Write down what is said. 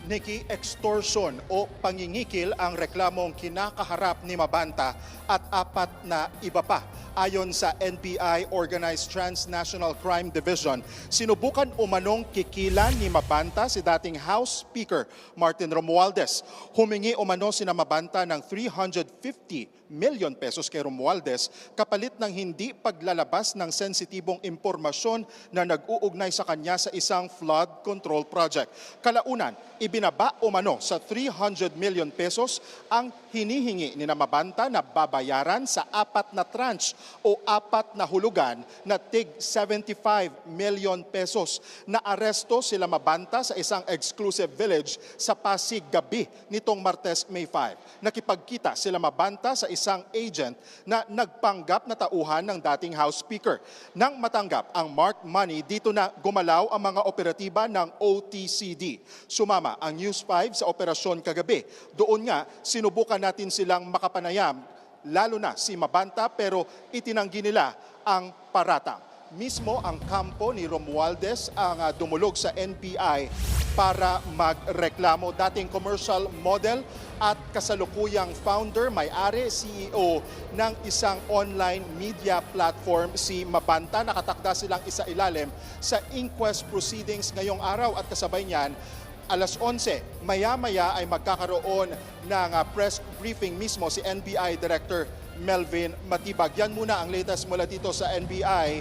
Nikki, extortion o pangingikil ang reklamong kinakaharap ni Mabanta at apat na iba pa. Ayon sa NBI Organized Transnational Crime Division, sinubukan umanong kikilan ni Mabanta si dating House Speaker Martin Romualdez. Humingi umano sina Mabanta ng 350 million pesos kay Romualdez kapalit ng hindi paglalabas ng sensitibong impormasyon na nag-uugnay sa kanya sa isang flood control project. Kalaunan, ibinaba umano sa 300 million pesos ang hinihingi ni Mabanta na babayaran sa apat na tranche o apat na hulugan na tig 75 million pesos. Naaresto sila Mabanta sa isang exclusive village sa Pasig gabi nitong Martes, May 5. Nakipagkita sila Mabanta sa isang agent na nagpanggap na tauhan ng dating House Speaker. Nang matanggap ang marked money, dito na gumalaw ang mga operatiba ng OTCD. Sumama ang News 5 sa operasyon kagabi. Doon nga, sinubukan natin silang makapanayam, lalo na si Mabanta, pero itinanggi nila ang paratang. Mismo ang kampo ni Romualdez ang dumulog sa NBI para magreklamo. Dating commercial model at kasalukuyang founder, may-ari, CEO ng isang online media platform si Mabanta. Nakatakda silang isa-ilalim sa inquest proceedings ngayong araw at kasabay niyan, alas 11, maya-maya ay magkakaroon ng press briefing mismo si NBI Director Melvin Matibag. Yan muna ang latest mula dito sa NBI.